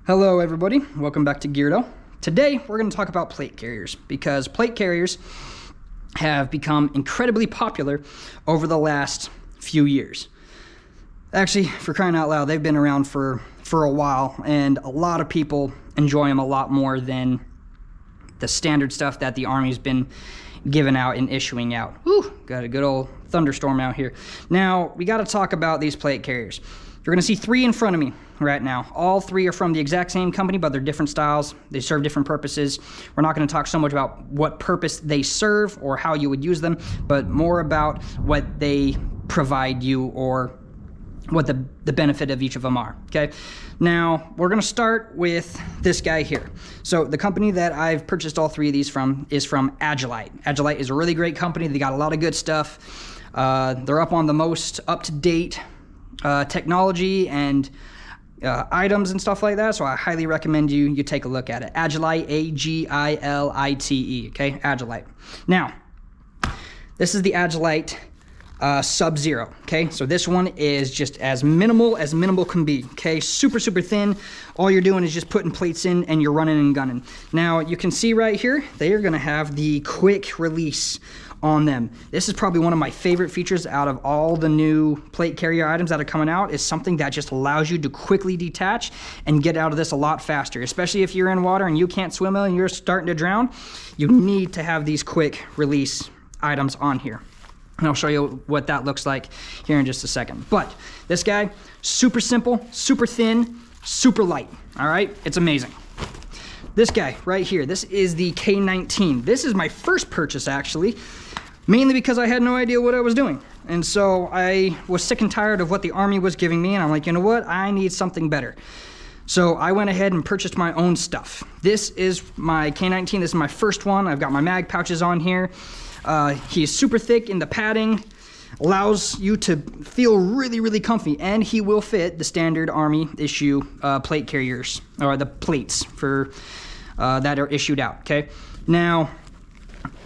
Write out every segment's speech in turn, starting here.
Hello everybody, welcome back to Geardo. Today we're going to talk about plate carriers because plate carriers have become incredibly popular over the last few years. Actually, for crying out loud, they've been around for a while, and a lot of people enjoy them a lot more than the standard stuff that the Army's been giving out and issuing out. Whew, got a good old thunderstorm out here. Now, we got to talk about these plate carriers. You're going to see three in front of me right now. All three are from the exact same company, but they're different styles. They serve different purposes. We're not going to talk so much about what purpose they serve or how you would use them, but more about what they provide you or what the benefit of each of them are, okay? Now, we're going to start with this guy here. So the company that I've purchased all three of these from is from Agilite. Agilite is a really great company. They got a lot of good stuff. They're up on the most up-to-date technology and items and stuff like that, so I highly recommend you take a look at it. Agilite, A-G-I-L-I-T-E, okay? Agilite. Now, this is the Agilite Sub-Zero, okay? So this one is just as minimal can be, okay? Super thin. All you're doing is just putting plates in and you're running and gunning. Now, you can see right here, they are gonna have the quick release on them. This is probably one of my favorite features out of all the new plate carrier items that are coming out, is something that just allows you to quickly detach and get out of this a lot faster, especially if you're in water and you can't swim and you're starting to drown. You need to have these quick release items on here. And I'll show you what that looks like here in just a second. But this guy, super simple, super thin, super light, all right? It's amazing. This guy right here, this is the K19. This is my first purchase, actually, mainly because I had no idea what I was doing. And so I was sick and tired of what the Army was giving me, and I'm like, you know what? I need something better. So I went ahead and purchased my own stuff. This is my K19. This is my first one. I've got my mag pouches on here. He's super thick in the padding, allows you to feel really comfy, and he will fit the standard Army issue plate carriers, or the plates for that are issued out, okay? Now,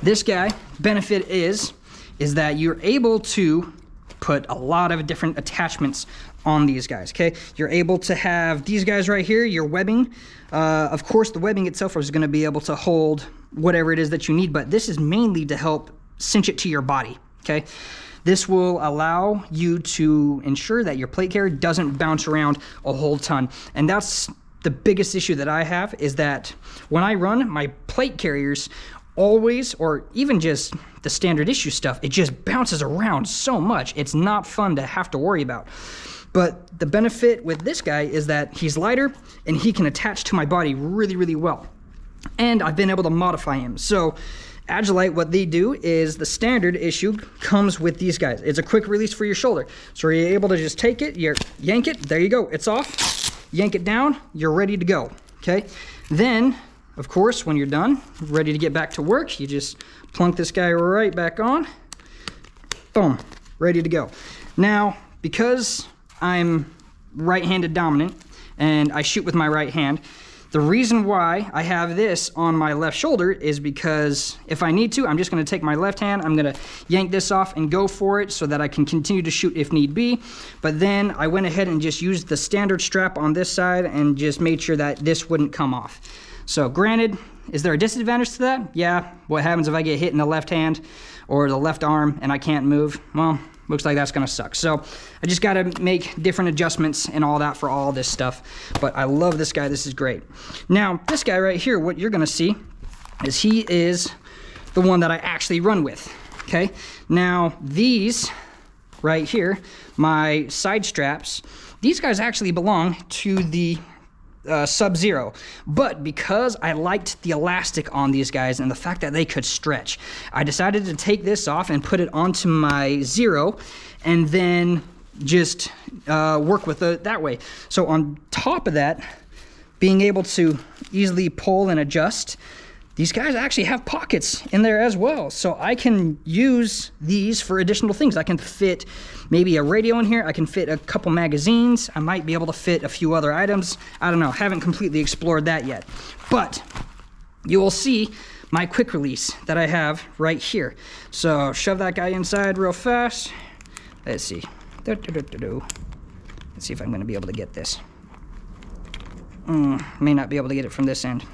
this guy, benefit is that you're able to put a lot of different attachments on these guys, okay? You're able to have these guys right here, your webbing. Of course, the webbing itself is gonna be able to hold whatever it is that you need, but this is mainly to help cinch it to your body, okay? This will allow you to ensure that your plate carrier doesn't bounce around a whole ton. And that's the biggest issue that I have, is that when I run, my plate carriers always, or even just the standard issue stuff, it just bounces around so much. It's not fun to have to worry about. But the benefit with this guy is that he's lighter and he can attach to my body really well. And I've been able to modify him. So Agilite, what they do is the standard issue comes with these guys. It's a quick release for your shoulder. So you're able to just take it, yank it, there you go, it's off. Yank it down, you're ready to go, okay? Then, of course, when you're done, ready to get back to work, you just plunk this guy right back on. Boom, ready to go. Now, because I'm right-handed dominant and I shoot with my right hand, the reason why I have this on my left shoulder is because if I need to, I'm just gonna take my left hand, I'm gonna yank this off and go for it so that I can continue to shoot if need be. But then I went ahead and just used the standard strap on this side and just made sure that this wouldn't come off. So granted, is there a disadvantage to that? Yeah, what happens if I get hit in the left hand or the left arm and I can't move? Well, looks like that's gonna suck. So I just gotta make different adjustments and all that for all this stuff. But I love this guy, this is great. Now, this guy right here, what you're gonna see is he is the one that I actually run with, okay? Now, these right here, my side straps, these guys actually belong to the Sub-Zero, but because I liked the elastic on these guys and the fact that they could stretch, I decided to take this off and put it onto my Zero and then just work with it that way. So on top of that, being able to easily pull and adjust, these guys actually have pockets in there as well. So I can use these for additional things. I can fit maybe a radio in here. I can fit a couple magazines. I might be able to fit a few other items. I don't know, haven't completely explored that yet. But you will see my quick release that I have right here. So shove that guy inside real fast. Let's see. Let's see if I'm gonna be able to get this. May not be able to get it from this end.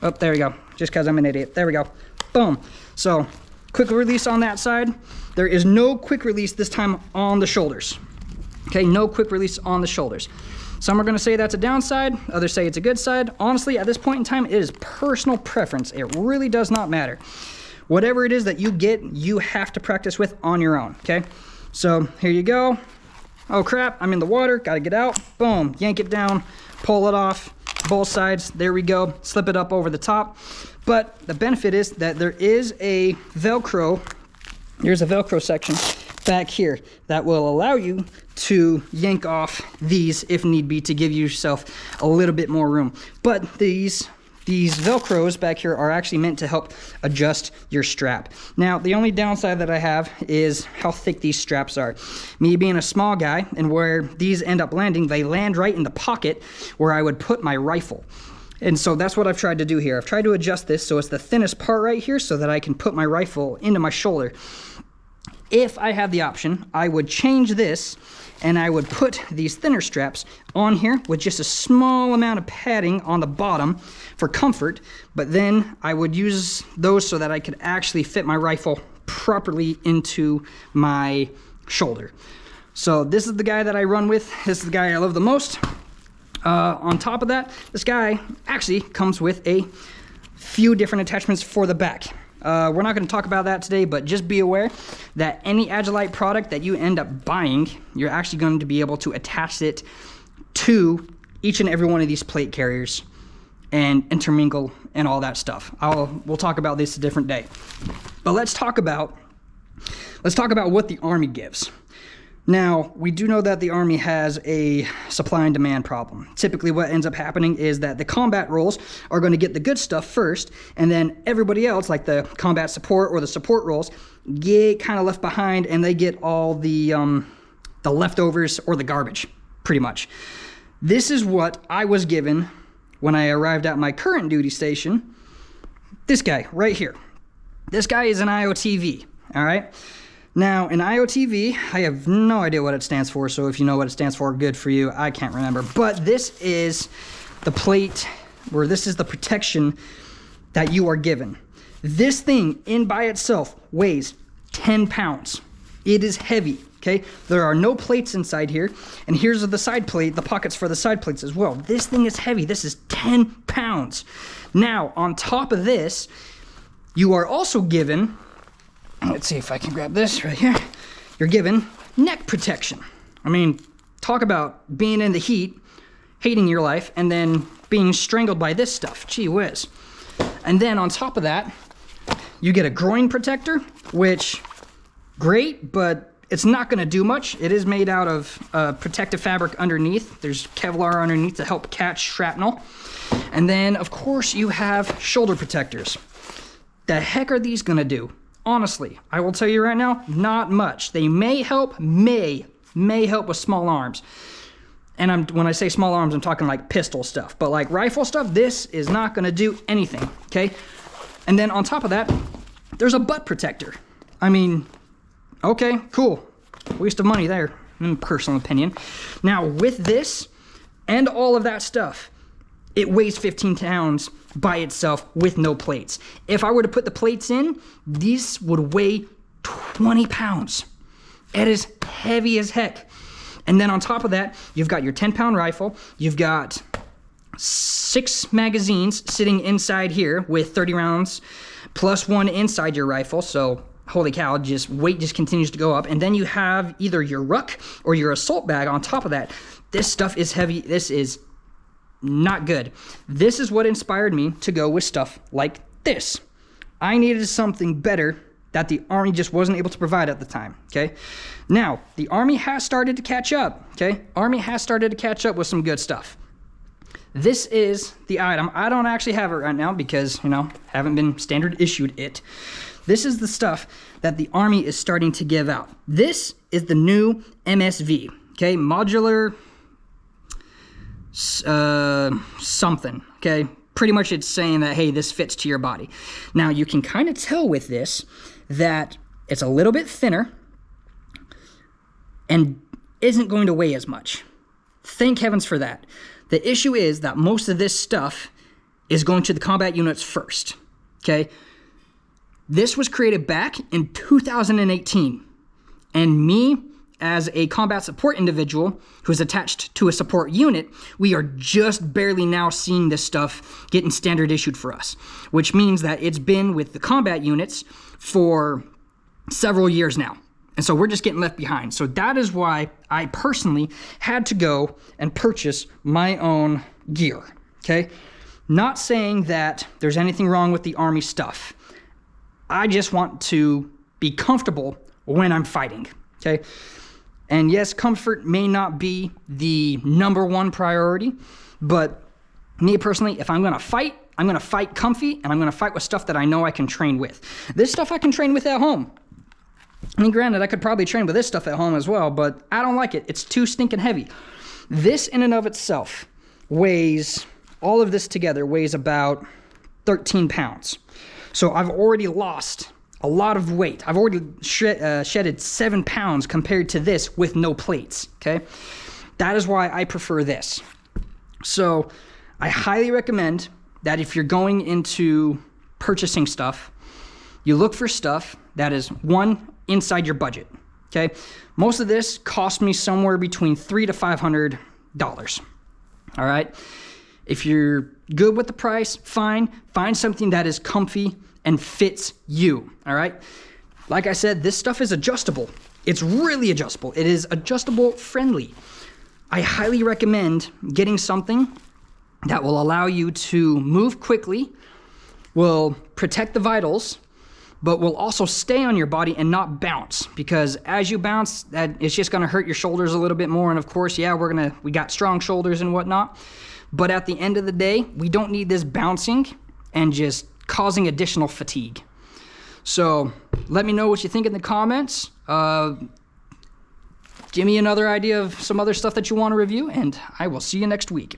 Oh, there we go. Just because I'm an idiot. There we go. Boom. So, quick release on that side. There is no quick release this time on the shoulders. Okay, no quick release on the shoulders. Some are going to say that's a downside. Others say it's a good side. Honestly, at this point in time, it is personal preference. It really does not matter. Whatever it is that you get, you have to practice with on your own, okay? So, here you go. Oh crap, I'm in the water, gotta get out. Boom, yank it down, pull it off, both sides, there we go. Slip it up over the top. But the benefit is that there is a Velcro, there's a Velcro section back here that will allow you to yank off these if need be to give yourself a little bit more room. But these Velcros back here are actually meant to help adjust your strap. Now, the only downside that I have is how thick these straps are. Me being a small guy, and where these end up landing, they land right in the pocket where I would put my rifle. And so that's what I've tried to do here. I've tried to adjust this so it's the thinnest part right here so that I can put my rifle into my shoulder. If I had the option, I would change this and I would put these thinner straps on here with just a small amount of padding on the bottom for comfort, but then I would use those so that I could actually fit my rifle properly into my shoulder. So this is the guy that I run with. This is the guy I love the most. On top of that, this guy actually comes with a few different attachments for the back. We're not going to talk about that today, but just be aware that any Agilite product that you end up buying, you're actually going to be able to attach it to each and every one of these plate carriers and intermingle and all that stuff. We'll talk about this a different day. But let's talk about what the Army gives. Now, we do know that the Army has a supply and demand problem. Typically what ends up happening is that the combat roles are going to get the good stuff first, and then everybody else, like the combat support or the support roles, get kind of left behind, and they get all the leftovers or the garbage, pretty much. This is what I was given when I arrived at my current duty station. This guy right here. This guy is an IOTV, all right? Now, an IOTV, I have no idea what it stands for, so if you know what it stands for, good for you. I can't remember. But this is the plate, or this is the protection that you are given. This thing, in by itself, weighs 10 pounds. It is heavy, okay? There are no plates inside here, and here's the side plate, the pockets for the side plates as well. This thing is heavy. This is 10 pounds. Now, on top of this, you are also given... Let's see if I can grab this right here. You're given neck protection. I mean, talk about being in the heat, hating your life, and then being strangled by this stuff. Gee whiz. And then on top of that, you get a groin protector, which, great, but it's not going to do much. It is made out of protective fabric underneath. There's Kevlar underneath to help catch shrapnel. And then, of course, you have shoulder protectors. The heck are these going to do? Honestly, I will tell you right now, not much. They may help, may help with small arms. And when I say small arms, I'm talking like pistol stuff. But like rifle stuff, this is not going to do anything, okay? And then on top of that, there's a butt protector. I mean, okay, cool. Waste of money there, in personal opinion. Now, with this and all of that stuff, it weighs 15 pounds by itself with no plates. If I were to put the plates in, these would weigh 20 pounds. It is heavy as heck. And then on top of that, you've got your 10-pound rifle. You've got 6 magazines sitting inside here with 30 rounds plus 1 inside your rifle. So holy cow, weight just continues to go up. And then you have either your ruck or your assault bag on top of that. This stuff is heavy. This is not good. This is what inspired me to go with stuff like this. I needed something better that the Army just wasn't able to provide at the time, okay? Now, the Army has started to catch up, okay? Army has started to catch up with some good stuff. This is the item. I don't actually have it right now because, haven't been standard issued it. This is the stuff that the Army is starting to give out. This is the new MSV, okay? Modular something, okay? Pretty much it's saying that, hey, this fits to your body. Now, you can kind of tell with this that it's a little bit thinner and isn't going to weigh as much. Thank heavens for that. The issue is that most of this stuff is going to the combat units first, okay? This was created back in 2018, and me, as a combat support individual who's attached to a support unit, we are just barely now seeing this stuff getting standard issued for us, which means that it's been with the combat units for several years now. And so we're just getting left behind. So that is why I personally had to go and purchase my own gear, okay? Not saying that there's anything wrong with the Army stuff. I just want to be comfortable when I'm fighting, okay? And yes, comfort may not be the #1 priority, but me personally, if I'm going to fight, I'm going to fight comfy, and I'm going to fight with stuff that I know I can train with. This stuff I can train with at home. I mean, granted, I could probably train with this stuff at home as well, but I don't like it. It's too stinking heavy. This in and of itself weighs, all of this together weighs about 13 pounds. So I've already lost a lot of weight. I've already shedded 7 pounds compared to this with no plates, okay? That is why I prefer this. So I highly recommend that if you're going into purchasing stuff, you look for stuff that is, one, inside your budget, okay? Most of this cost me somewhere between $300 to $500, all right? If you're good with the price, fine. Find something that is comfy and fits you, all right? Like I said, this stuff is adjustable. It's really adjustable. It is adjustable friendly. I highly recommend getting something that will allow you to move quickly, will protect the vitals, but will also stay on your body and not bounce, because as you bounce, it's just gonna hurt your shoulders a little bit more. And of course, yeah, we got strong shoulders and whatnot, but at the end of the day, we don't need this bouncing and just causing additional fatigue. So let me know what you think in the comments. Give me another idea of some other stuff that you want to review, and I will see you next week.